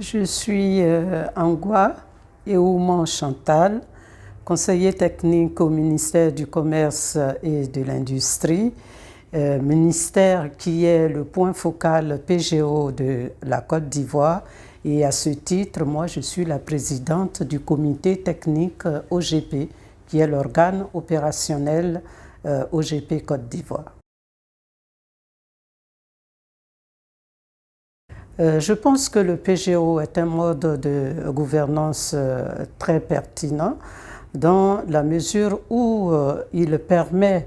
Je suis Angwa Eouman Chantal, conseiller technique au ministère du Commerce et de l'Industrie, ministère qui est le point focal PGO de la Côte d'Ivoire. Et à ce titre, moi, je suis la présidente du comité technique OGP, qui est l'organe opérationnel OGP Côte d'Ivoire. Je pense que le PGO est un mode de gouvernance très pertinent dans la mesure où il permet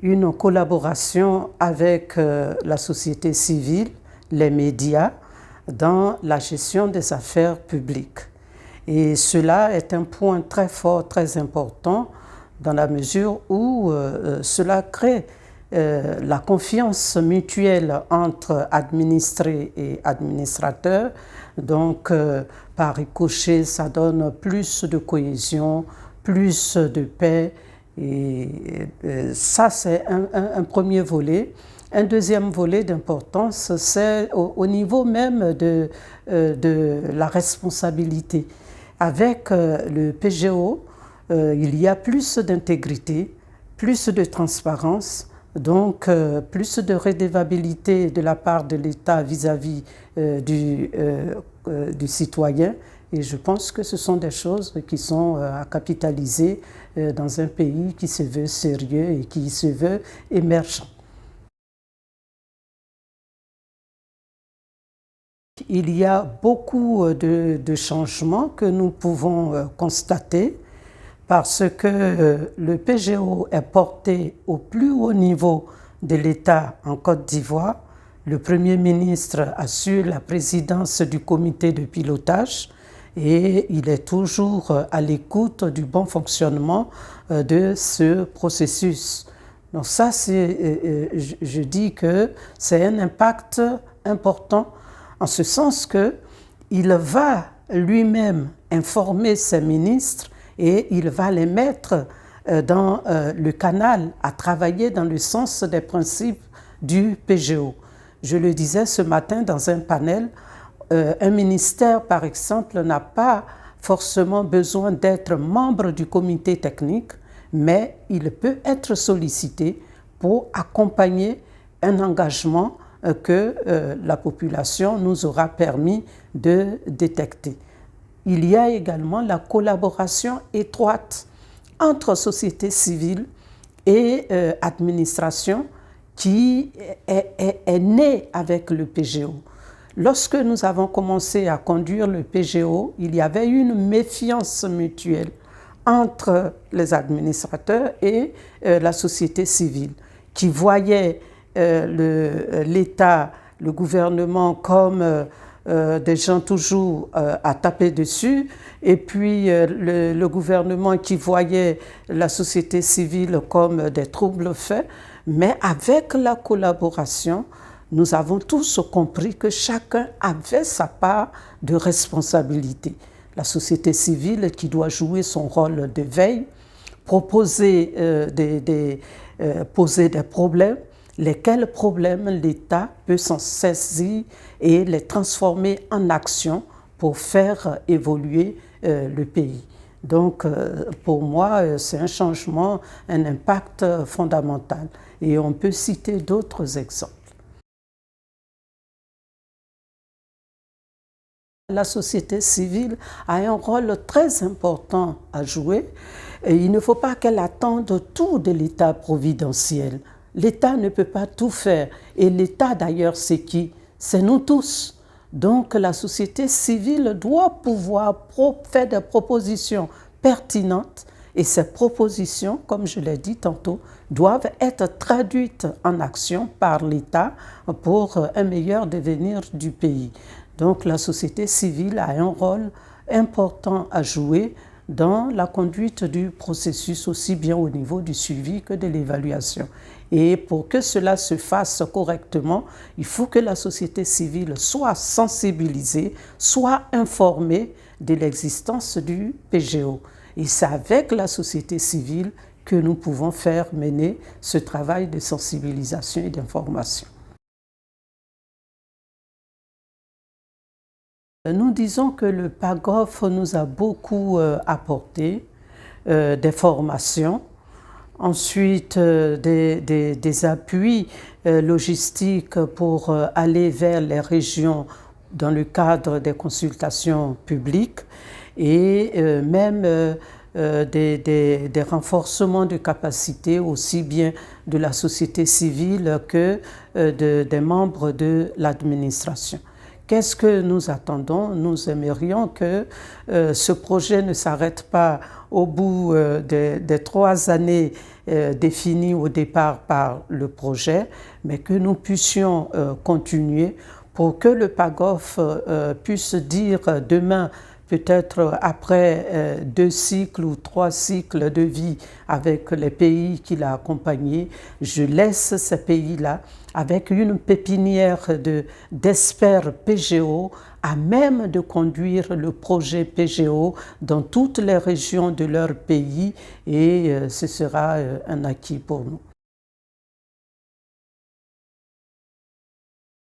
une collaboration avec la société civile, les médias, dans la gestion des affaires publiques. Et cela est un point très fort, très important, dans la mesure où cela crée la confiance mutuelle entre administrés et administrateurs. Donc, par ricochet, ça donne plus de cohésion, plus de paix. Et ça, c'est un premier volet. Un deuxième volet d'importance, c'est au niveau même de la responsabilité. Avec le PGO, il y a plus d'intégrité, plus de transparence, donc plus de redevabilité de la part de l'État vis-à-vis du citoyen. Et je pense que ce sont des choses qui sont à capitaliser dans un pays qui se veut sérieux et qui se veut émergent. Il y a beaucoup de changements que nous pouvons constater parce que le PGO est porté au plus haut niveau de l'État en Côte d'Ivoire. Le Premier ministre assure la présidence du comité de pilotage et il est toujours à l'écoute du bon fonctionnement de ce processus. Donc ça, je dis que c'est un impact important en ce sens qu'il va lui-même informer ses ministres et il va les mettre dans le canal à travailler dans le sens des principes du PGO. Je le disais ce matin dans un panel, un ministère, par exemple, n'a pas forcément besoin d'être membre du comité technique, mais il peut être sollicité pour accompagner un engagement que la population nous aura permis de détecter. Il y a également la collaboration étroite entre société civile et administration qui est née avec le PGO. Lorsque nous avons commencé à conduire le PGO, il y avait une méfiance mutuelle entre les administrateurs et la société civile qui voyait l'État, le gouvernement comme des gens toujours à taper dessus, et puis le gouvernement qui voyait la société civile comme des troubles faits. Mais avec la collaboration, nous avons tous compris que chacun avait sa part de responsabilité. La société civile qui doit jouer son rôle de veille, poser des problèmes, lesquels problèmes l'État peut s'en saisir et les transformer en action pour faire évoluer le pays. Donc, pour moi, c'est un changement, un impact fondamental. Et on peut citer d'autres exemples. La société civile a un rôle très important à jouer et il ne faut pas qu'elle attende tout de l'État providentiel. L'État ne peut pas tout faire et l'État d'ailleurs c'est qui? C'est nous tous. Donc la société civile doit pouvoir faire des propositions pertinentes et ces propositions, comme je l'ai dit tantôt, doivent être traduites en action par l'État pour un meilleur devenir du pays. Donc la société civile a un rôle important à jouer dans la conduite du processus, aussi bien au niveau du suivi que de l'évaluation. Et pour que cela se fasse correctement, il faut que la société civile soit sensibilisée, soit informée de l'existence du PGO. Et c'est avec la société civile que nous pouvons faire mener ce travail de sensibilisation et d'information. Nous disons que le PAGOF nous a beaucoup apporté des formations, ensuite des appuis logistiques pour aller vers les régions dans le cadre des consultations publiques et même des renforcements de capacités aussi bien de la société civile que des membres de l'administration. Qu'est-ce que nous attendons? Nous aimerions que ce projet ne s'arrête pas au bout des 3 années définies au départ par le projet, mais que nous puissions continuer pour que le PAGOF puisse dire demain, peut-être après 2 cycles ou 3 cycles de vie avec les pays qu'il a accompagnés, je laisse ces pays-là avec une pépinière d'experts PGO à même de conduire le projet PGO dans toutes les régions de leur pays et ce sera un acquis pour nous.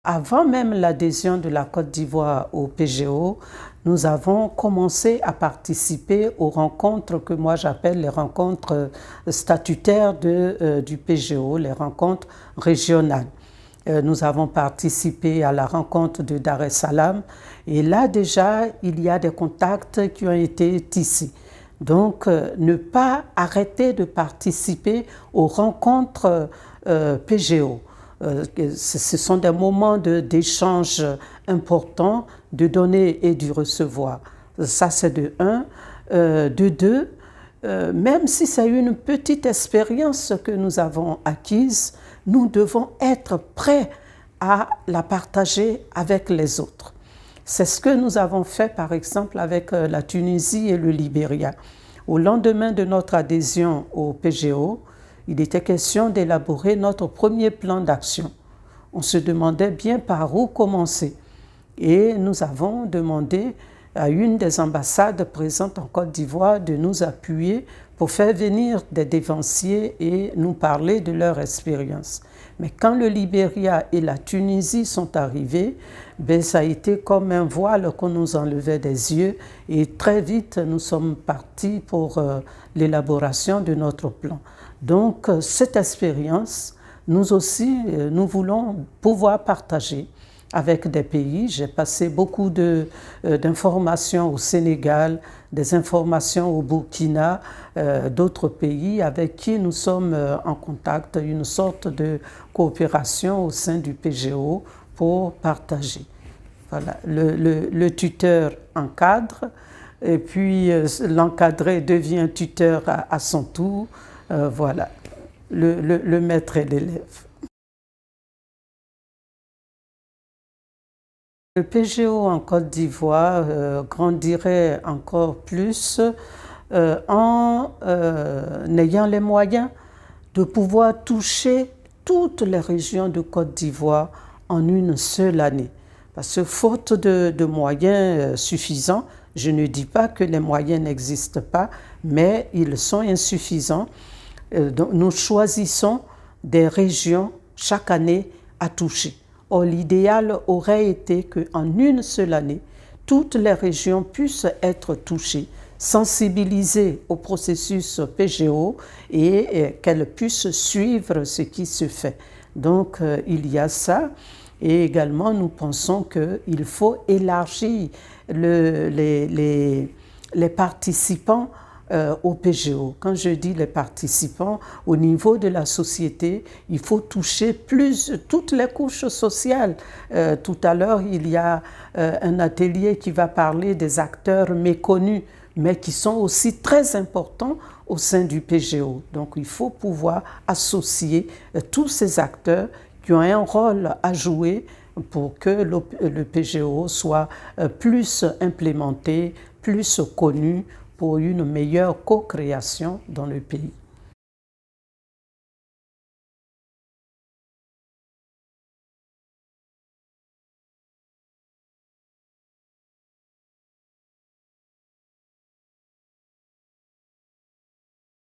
Avant même l'adhésion de la Côte d'Ivoire au PGO, nous avons commencé à participer aux rencontres que moi j'appelle les rencontres statutaires du PGO, les rencontres régionales. Nous avons participé à la rencontre de Dar es Salaam et là déjà il y a des contacts qui ont été tissés. Donc ne pas arrêter de participer aux rencontres PGO. Ce sont des moments d'échange importants, de donner et de recevoir. Ça, c'est de 1. De 2, même si c'est une petite expérience que nous avons acquise, nous devons être prêts à la partager avec les autres. C'est ce que nous avons fait, par exemple, avec la Tunisie et le Libéria. Au lendemain de notre adhésion au PGO, il était question d'élaborer notre premier plan d'action. On se demandait bien par où commencer. Et nous avons demandé à une des ambassades présentes en Côte d'Ivoire de nous appuyer pour faire venir des dévanciers et nous parler de leur expérience. Mais quand le Libéria et la Tunisie sont arrivés, ça a été comme un voile qu'on nous enlevait des yeux et très vite nous sommes partis pour l'élaboration de notre plan. Donc cette expérience, nous aussi, nous voulons pouvoir partager avec des pays. J'ai passé beaucoup d'informations au Sénégal, des informations au Burkina, d'autres pays avec qui nous sommes en contact, une sorte de coopération au sein du PGO pour partager. Voilà, le tuteur encadre et puis l'encadré devient tuteur à son tour. Voilà, le maître et l'élève. Le PGO en Côte d'Ivoire grandirait encore plus en ayant les moyens de pouvoir toucher toutes les régions de Côte d'Ivoire en une seule année. Parce que faute de moyens suffisants, je ne dis pas que les moyens n'existent pas, mais ils sont insuffisants. Donc nous choisissons des régions chaque année à toucher. Or, l'idéal aurait été qu'en une seule année, toutes les régions puissent être touchées, sensibilisées au processus PGO et qu'elles puissent suivre ce qui se fait. Donc, il y a ça. Et également, nous pensons qu'il faut élargir les participants au PGO. Quand je dis les participants, au niveau de la société, il faut toucher toutes les couches sociales. Tout à l'heure, il y a un atelier qui va parler des acteurs méconnus, mais qui sont aussi très importants au sein du PGO. Donc, il faut pouvoir associer tous ces acteurs qui ont un rôle à jouer pour que le PGO soit plus implémenté, plus connu, pour une meilleure co-création dans le pays.